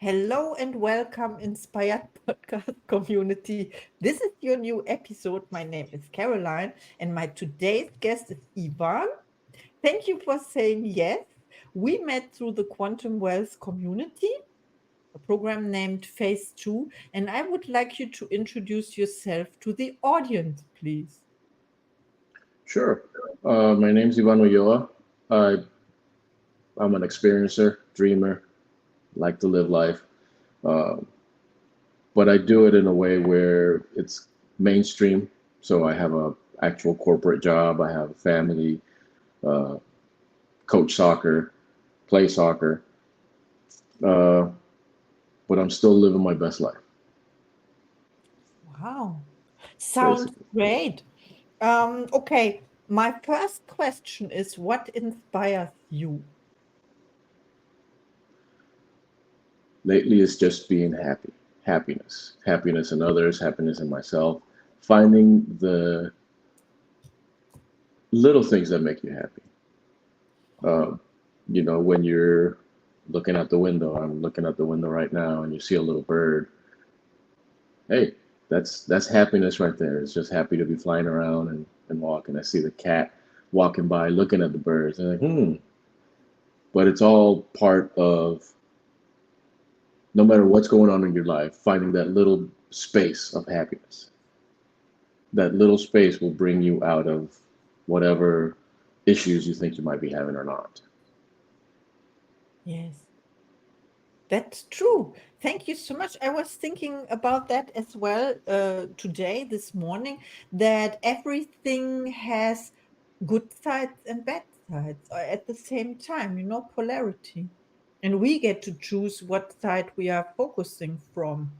Hello and welcome, Inspired Podcast community. This is your new episode. My name is Caroline, and my today's guest is Ivan. Thank you for saying yes. We met through the Quantum Wealth community, a program named Phase 2, and I would like you to introduce yourself to the audience, please. Sure. My name's Ivan Ulloa. I, I'm an experiencer, dreamer, like to live life, uh, but I do it in a way where it's mainstream. So I have a actual corporate job. I have a family, uh, coach soccer, play soccer, uh, but I'm still living my best life, Wow, sounds basically. great. Okay, my first question is what inspires you? Lately, it's just being happy, happiness in others, happiness in myself, finding the little things that make you happy. Um, when you're looking out the window, I'm looking out the window right now, and you see a little bird. Hey, that's happiness right there. It's just happy to be flying around and walking. I see the cat walking by, looking at the birds, and like. But it's all part of no matter what's going on in your life, finding that little space of happiness. That little space will bring you out of whatever issues you think you might be having or not. Yes, that's true. Thank you so much. I was thinking about that as well today, this morning, that everything has good sides and bad sides at the same time, polarity. And we get to choose what side we are focusing from.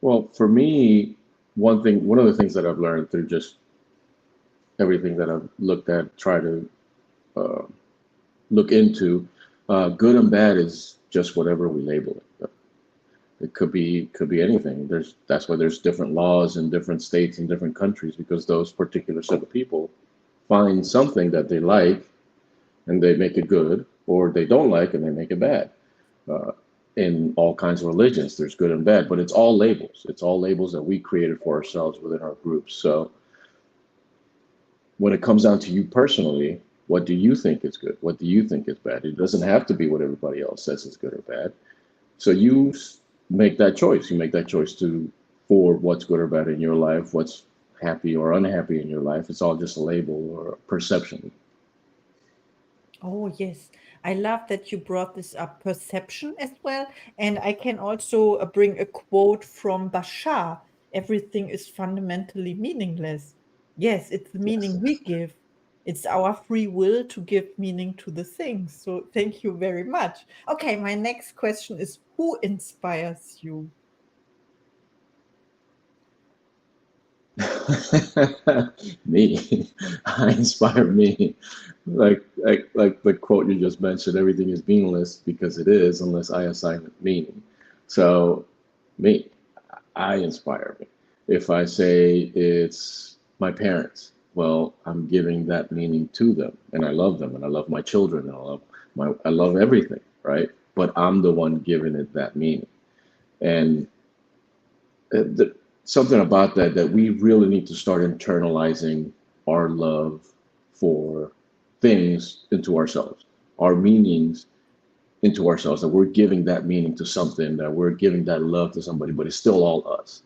Well, for me, one of the things that I've learned through just everything that I've looked at, try to uh, look into, good and bad is just whatever we label it. It could be anything. That's why there's different laws in different states and different countries because those particular set of people find something that they like and they make it good, or they don't like and they make it bad. Uh, in all kinds of religions, there's good and bad, but it's all labels. It's all labels that we created for ourselves within our groups. So when it comes down to you personally, what do you think is good? What do you think is bad? It doesn't have to be what everybody else says is good or bad. So make that choice. You make that choice to for what's good or bad in your life, what's happy or unhappy in your life. It's all just a label or a perception. Oh, yes. I love that you brought this up, perception as well. And I can also bring a quote from Bashar: everything is fundamentally meaningless. Yes, it's the Yes. meaning we give. It's our free will to give meaning to the things. So thank you very much. Okay, my next question is who inspires you? Me. I inspire me. Like the quote you just mentioned, everything is meaningless because it is unless I assign it meaning. So me, I inspire me. If I say it's my parents, well, I'm giving that meaning to them, and I love them, and I love my children, and I love everything, right? But I'm the one giving it that meaning, and the, something about that we really need to start internalizing our love for things into ourselves, our meanings into ourselves, that we're giving that meaning to something, that we're giving that love to somebody, but it's still all us.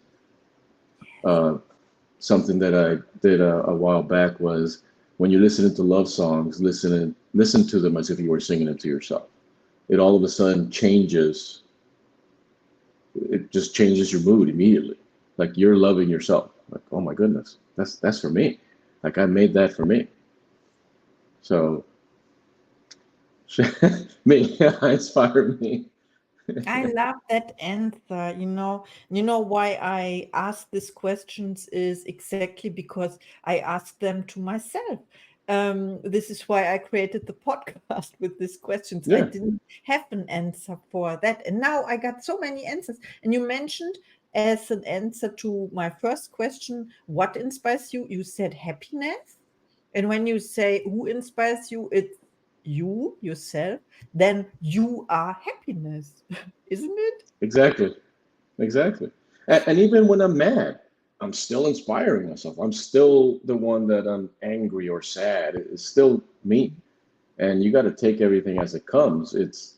Uh, Something that I did a while back was when you're listening to love songs, listen to them as if you were singing it to yourself. It all of a sudden changes. It just changes your mood immediately. Like you're loving yourself. Like, oh my goodness, that's for me. Like I made that for me. So me, I inspire me. I love that answer. You know why I ask these questions is exactly because I ask them to myself. This is why I created the podcast with these questions. I Yeah. didn't have an answer for that, and now I got so many answers. And you mentioned as an answer to my first question, what inspires you? You said happiness, and when you say who inspires you, it's you yourself, then you are happiness, isn't it? Exactly. Exactly. And even when I'm mad, I'm still inspiring myself. I'm still the one that I'm angry or sad. It's still me. And you got to take everything as it comes. It's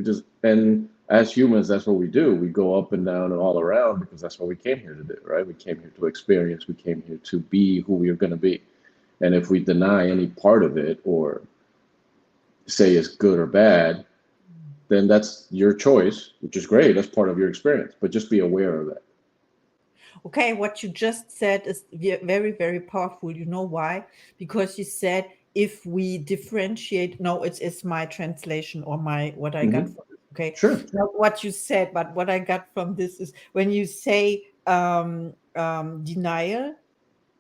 just, and as humans, that's what we do. We go up and down and all around because that's what we came here to do, right? We came here to experience. We came here to be who we are going to be. And if we deny any part of it or say it's good or bad, then that's your choice, which is great. That's part of your experience. But just be aware of that. Okay, what you just said is very, very powerful. You know why? Because you said if we differentiate, no, it's my translation or my what I got Hmm. from it. Okay, Sure. not what you said, but what I got from this is when you say denial,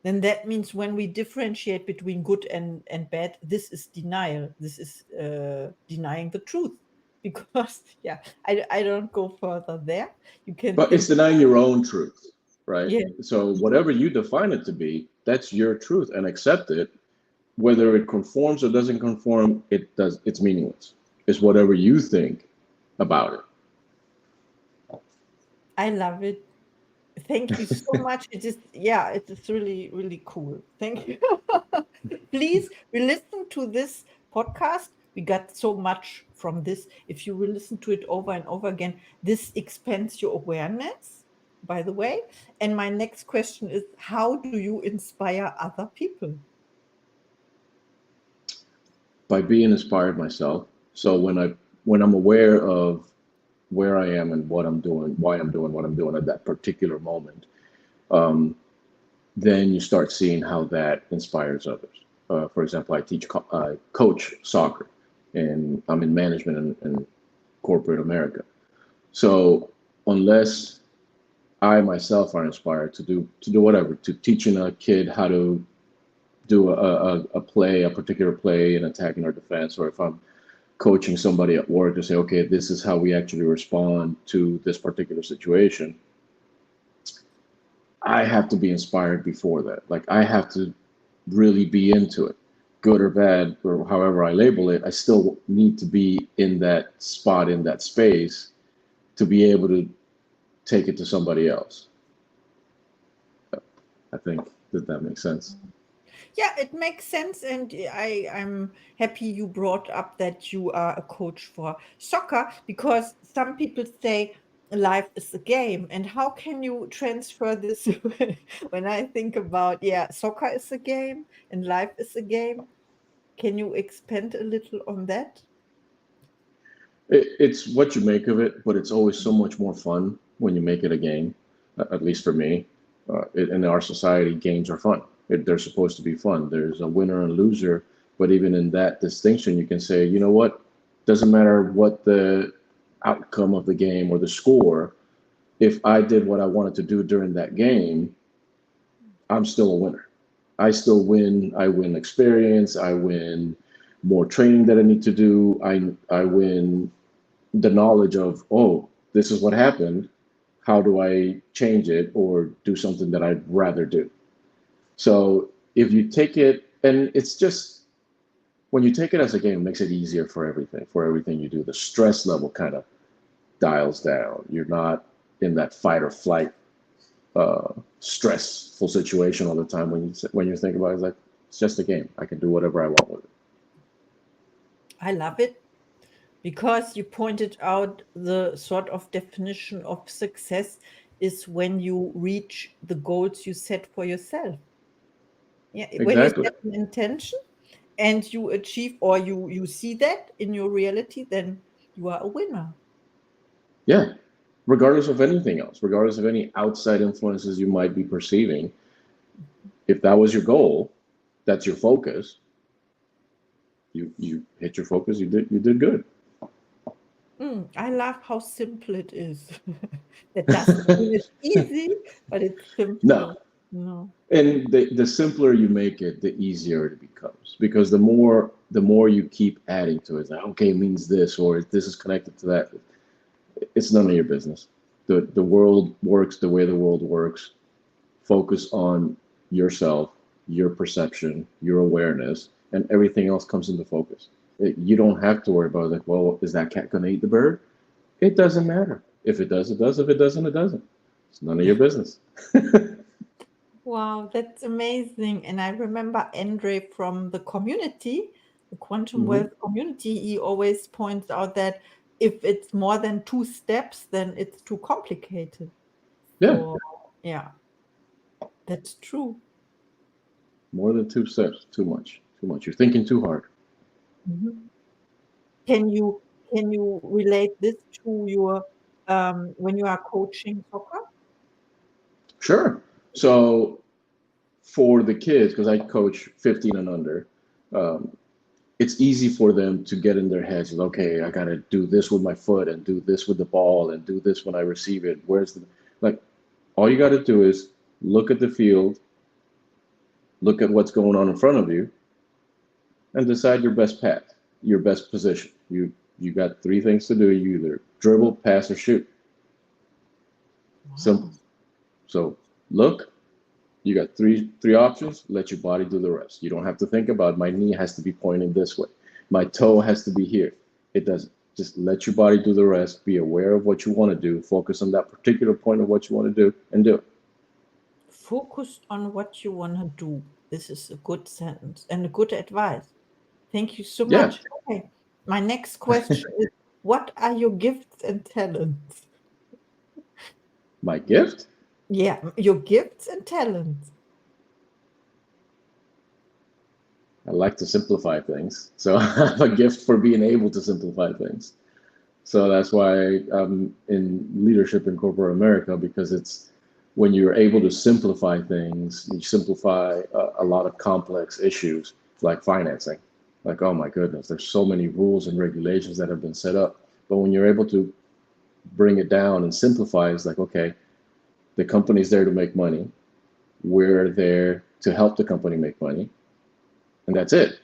then that means when we differentiate between good and bad, this is denial. This is denying the truth. Because yeah, I don't go further there. You can But it's think, denying your own truth, right? yeah. So whatever you define it to be, that's your truth and accept it. Whether it conforms or doesn't conform, it's meaningless. It's whatever you think about it. I love it. Thank you so much. It is, yeah, it is really, really cool. Thank you. Please re-listen to this podcast. We got so much from this. If you will listen to it over and over again, this expands your awareness, by the way. And my next question is, how do you inspire other people? By being inspired myself. So when I'm aware of where I am and what I'm doing, why I'm doing what I'm doing at that particular moment, um, then you start seeing how that inspires others. For example, I coach soccer, and I'm in management in corporate America. So unless I myself are inspired to do whatever, to teaching a kid how to do a play, a particular play in attacking or defense, or if I'm coaching somebody at work to say, okay, this is how we actually respond to this particular situation, I have to be inspired before that. Like I have to really be into it, good or bad, or however I label it. I still need to be in that spot, in that space, to be able to take it to somebody else. I think that makes sense. Yeah, it makes sense, and I'm happy you brought up that you are a coach for soccer because some people say life is a game, and how can you transfer this when I think about, yeah, soccer is a game and life is a game? Can you expand a little on that? It's what you make of it, but it's always so much more fun when you make it a game. At least for me, in our society, games are fun. They're supposed to be fun. There's a winner and loser, but even in that distinction, you can say, you know what? Doesn't matter what the outcome of the game or the score. If I did what I wanted to do during that game, I'm still a winner. I still win. I win experience. I win more training that I need to do. I win the knowledge of, oh, this is what happened. How do I change it or do something that I'd rather do? So if you take it, and it's just when you take it as a game, it makes it easier for everything you do. The stress level kind of dials down. You're not in that fight or flight stressful situation all the time when you think about it. It's like it's just a game. I can do whatever I want with it. I love it because you pointed out the sort of definition of success is when you reach the goals you set for yourself. Yeah, when you Exactly. set an intention and you achieve or you see that in your reality, then you are a winner. Yeah. Regardless of anything else, regardless of any outside influences you might be perceiving, if that was your goal, that's your focus. You hit your focus. You did good. I love how simple it is. That doesn't mean it's easy, but it's No, simple. No. and the simpler you make it, the easier it becomes because the more you keep adding to it, it's like okay, it means this or this is connected to that. It's none of your business. The world works the way the world works. Focus on yourself, your perception, your awareness, and everything else comes into focus. You don't have to worry about like, well, is that cat gonna eat the bird? It doesn't matter. If it does, it does. If it doesn't, it doesn't. It's none of your business. Wow, that's amazing. And I remember Andre from the community, the quantum Hmm. wealth community, he always points out that if it's more than two steps, then it's too complicated. Yeah, So, yeah, that's true. more than two steps, too much, too much. You're thinking too hard. Mhm. Can you relate this to your when you are coaching soccer? Sure. So for the kids, because I coach 15 and under, um, it's easy for them to get in their heads, okay, I got to do this with my foot and do this with the ball and do this when I receive it. Where's the, like, all you got to do is look at the field, look at what's going on in front of you, and decide your best path, your best position. You got three things to do. You either dribble, pass, or shoot. Simple. Wow. So look, you got three options. Let your body do the rest. You don't have to think about my knee has to be pointing this way. My toe has to be here. It doesn't. Just let your body do the rest. Be aware of what you want to do. Focus on that particular point of what you want to do and do it. Focus on what you want to do. This is a good sentence and a good advice. Thank you so Yeah. much. Okay. My next question is, what are your gifts and talents? My gift, Yeah, your gifts and talents. I like to simplify things. So I have a gift for being able to simplify things. So that's why I'm in leadership in corporate America, because it's when you're able to simplify things, you simplify a lot of complex issues like financing. Like, oh my goodness, there's so many rules and regulations that have been set up. But when you're able to bring it down and simplify, it's like, okay, the company's there to make money. We're there to help the company make money. And that's it.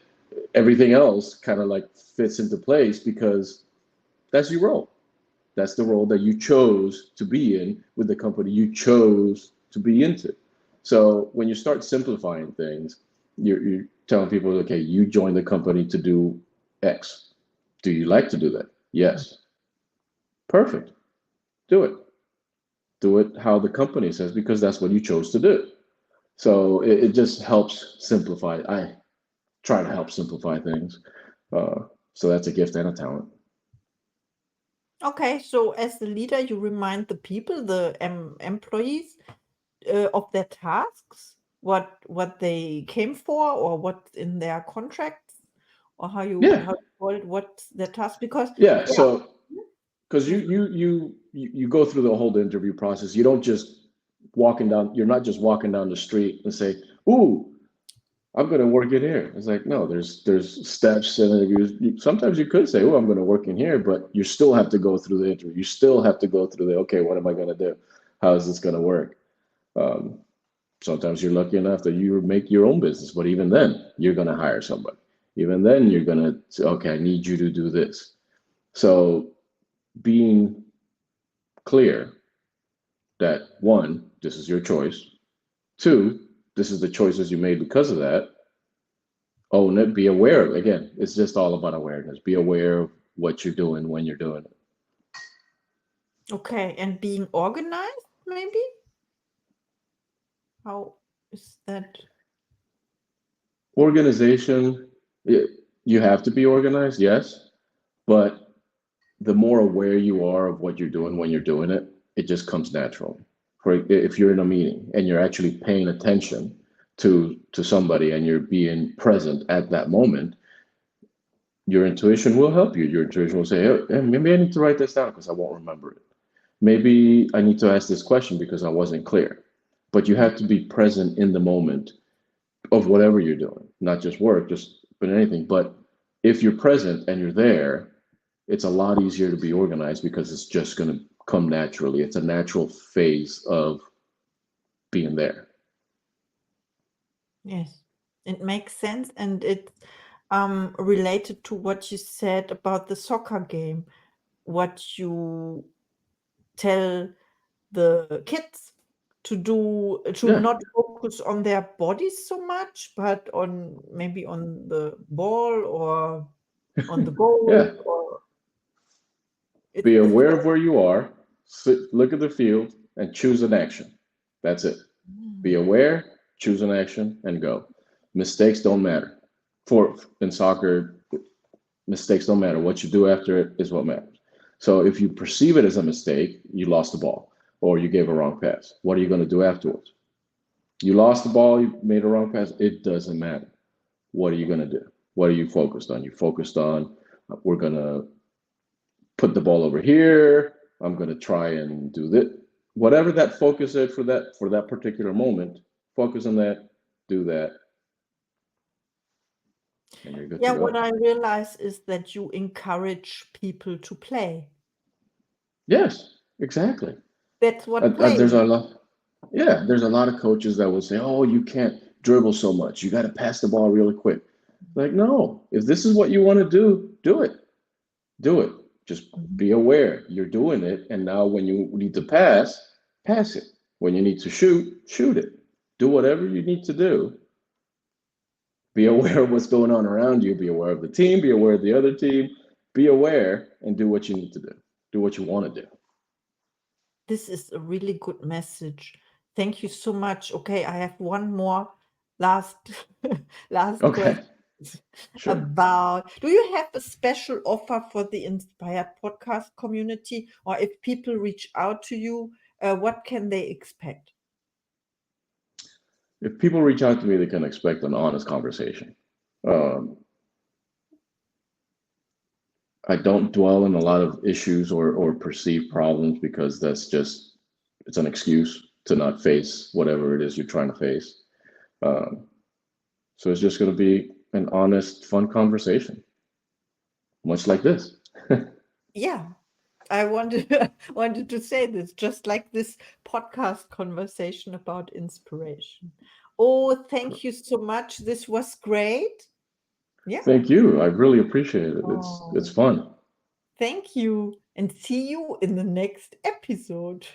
Everything else kind of like fits into place because that's your role. That's the role that you chose to be in with the company you chose to be into. So when you start simplifying things, you're telling people, okay, you joined the company to do X. Do you like to do that? Yes. Perfect. Do it. Do it how the company says because that's what you chose to do. So it just helps simplify. I try to help simplify things. Uh, so that's a gift and a talent. Okay, so as the leader, you remind the people, the employees, of their tasks, what they came for, or what's in their contracts, or Yeah. how you call it, what's their task? Because Yeah. yeah, So because yes, you go through the whole interview process. You don't just walking down. You're not just walking down the street and say, "Ooh, I'm going to work in here." It's like no, there's steps and interviews. Sometimes you could say, "Oh, I'm going to work in here," but you still have to go through the interview. You still have to go through the okay, what am I going to do? How is this going to work? Um, Sometimes you're lucky enough that you make your own business, but even then, you're going to hire somebody. Even then, you're going to say, "Okay, I need you to do this." So being clear that one, this is your choice. Two, this is the choices you made because of that. Own it, be aware. Again, it's just all about awareness. Be aware of what you're doing when you're doing it. okay, and being organized, maybe. How is that? Organization, you have to be organized, yes, but the more aware you are of what you're doing when you're doing it, it just comes naturally. For if you're in a meeting and you're actually paying attention to somebody and you're being present at that moment, your intuition will help you. Your intuition will say, hey, maybe I need to write this down because I won't remember it. Maybe I need to ask this question because I wasn't clear. But you Mm. have to be present in the moment of whatever you're doing, not just work, just but anything. But if you're present and you're there, it's a lot easier to be organized because it's just going to come naturally. It's a natural phase of being there. Yes, it makes sense, and it's related to what you said about the soccer game. What you tell the kids to do, to Yeah. not focus on their bodies so much, but on maybe on the ball or on the goal, Yeah. or Be it's aware very. of where you are, look at the field, and choose an action. That's it. Be Mm. aware, choose an action, and go. Mistakes don't matter. For in soccer, mistakes don't matter. What you do after it is what matters. So if you perceive it as a mistake, you lost the ball or you gave a wrong pass. What are you going to do afterwards? You lost the ball, you made a wrong pass. It doesn't matter. What are you going to do? What are you focused on? You focused on, we're going to put the ball over here. I'm going to try and do this. Whatever that focus is for that particular moment, focus on that, do that, and you're good to Yeah, what go. I realize is that you encourage people to play. Yes, exactly. That's what There's playing. a lot. Yeah, there's a lot of coaches that will say, "Oh, you can't dribble so much. You got to pass the ball really quick." Like, no, if this is what you want to do, do it. Do it. Just Mhm. be aware you're doing it. And now, when you need to pass it. When you need to shoot it. Do whatever you need to do. Be aware of what's going on around you. Be aware of the team. Be aware of the other team. Be aware and do what you need to do. Do what you want to do. This is a really good message. Thank you so much. Okay, I have one more last last Okay, question sure. about, do you have a special offer for the Inspired podcast community, or if people reach out to you, what can they expect? If people reach out to me, they can expect an honest conversation. Um, I don't dwell in a lot of issues or perceived problems because it's an excuse to not face whatever it is you're trying to face. Um, so it's just going to be an honest, fun conversation, much like this. Yeah, I wanted wanted to say this, just like this podcast conversation about inspiration. Oh, thank you so much. This was great. Yeah. Thank you. I really appreciate it. It's Oh, fun. thank you. And see you in the next episode.